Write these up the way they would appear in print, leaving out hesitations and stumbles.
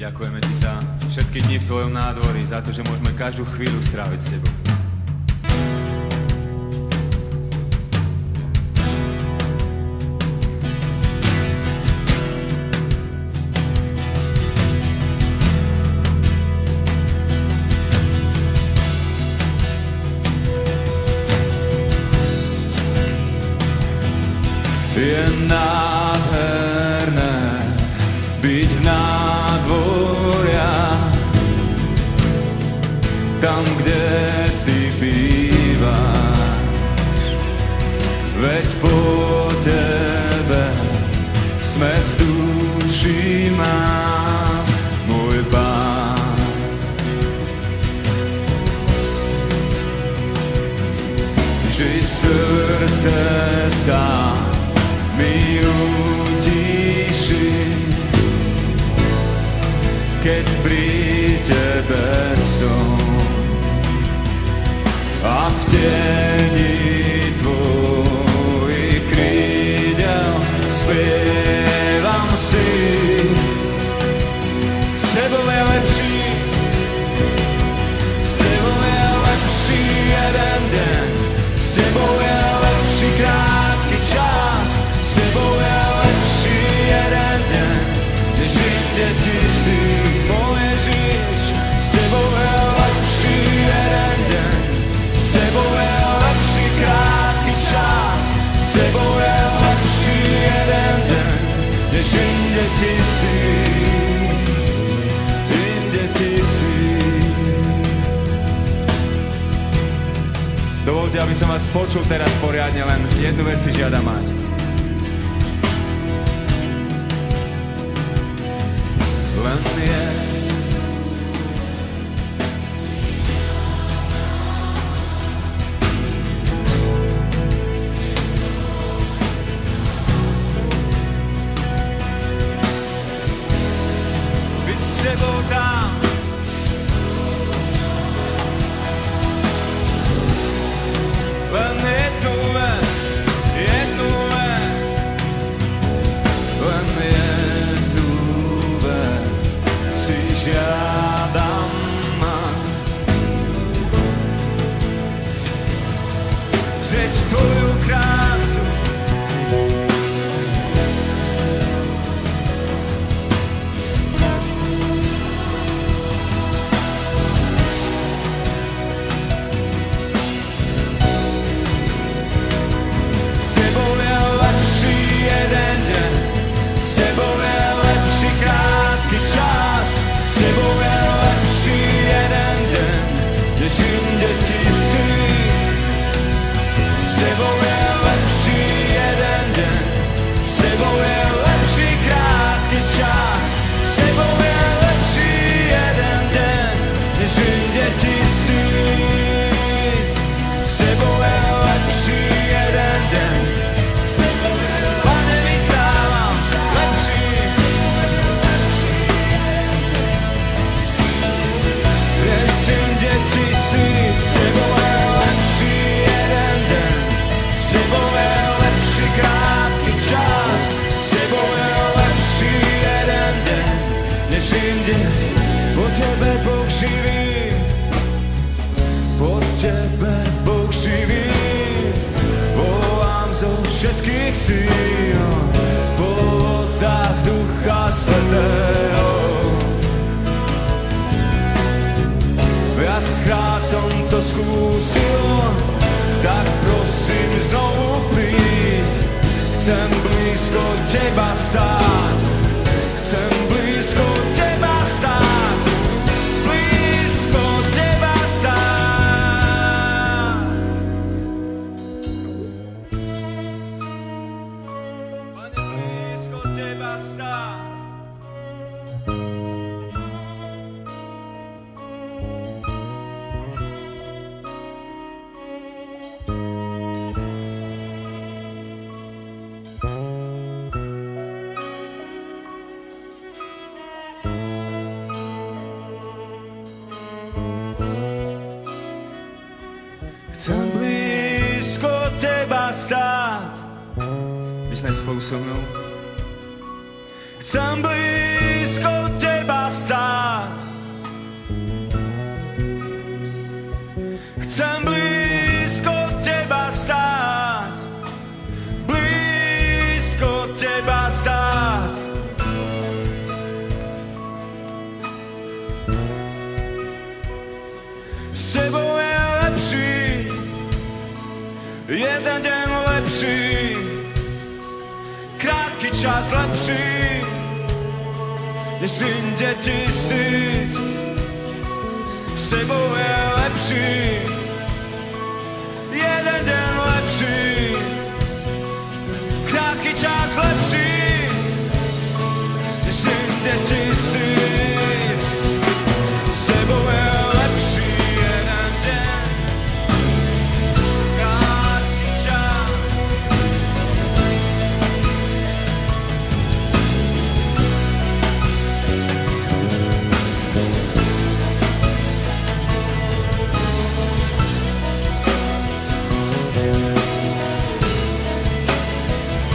Ďakujeme Ti za všetky dni v Tvojom nádvorí, za to, že môžeme každú chvíľu stráviť s Tebou. Je nádherné byť v nádvoriach, tam, kde Ty bývaš. Veď po Tebe smet v duši mám, môj Pán. Vždy srdce sa mi utíši, keď pri Tebe som a v tieni Tvojich krídel spievam si. S Tebou je lepší, s Tebou je lepší jeden deň, s Tebou je lepší krátky čas. S Tebou je lepší jeden deň, než inde tisíc. Môj Ježiš, s Tebou je lepší jeden deň, s Tebou je lepší krátky čas. S Tebou je lepší jeden deň, než inde tisíc. Inde tisíc. Dovolte, aby som vás počul teraz poriadne, len jednu vec si žiadam mať. Len je byť s Tebou tam. Len jednu vec, len jednu vec si žiadam mať. Zrieť Tvoju krásu, s Tebou je lepší jeden deň, s Tebou je lepší krátky čas. S Tebou je lepší jeden deň, než inde tisíc. S Tebou je lepší jeden deň, s Tebou je lepší krátky čas. S Tebou je lepší jeden deň, než inde tisíc. S Tebou je lepší jeden deň. Pane, vyznávam, lepší. Než inde tisíc. S Tebou je lepší jeden deň, s Tebou je lepší krátky čas. S Tebou je lepší jeden deň, než inde. Po Tebe Boh živý, po Tebe Boh živý, volám zo všetkých síl, po vodách Ducha Svätého. Viackrát som to skúsil, tak prosím znovu príď. Chcem blízko Teba stáť, chcem blízko Teba stáť, blízko Teba stáť. Pane, blízko Teba stáť. Chcem blízko Teba stáť. Vyznaj spolu so mnou. Chcem blízko Teba teba stáť. Chcem blízko teba stáť, blízko teba stáť. S tebou je lepší, jeden deň lepší, krátky čas lepší, než inde tisíc. S tebou je lepší, jeden deň lepší, krátky čas lepší, než inde tisíc. S tebou je lepší, jeden deň, krátky čas.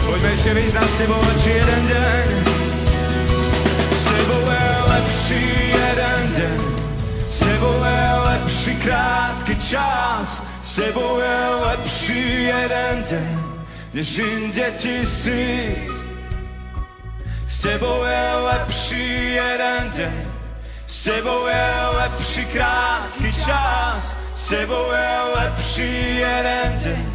Poďme ešte vyznať, s tebou lepší jeden deň. S tebou je lepší jeden deň. S tebou je lepší krátky čas. S tebou je lepší jeden deň, než inde tisíc. S tebou je lepší jeden deň. S tebou je lepší krátky čas. S tebou je lepší jeden deň,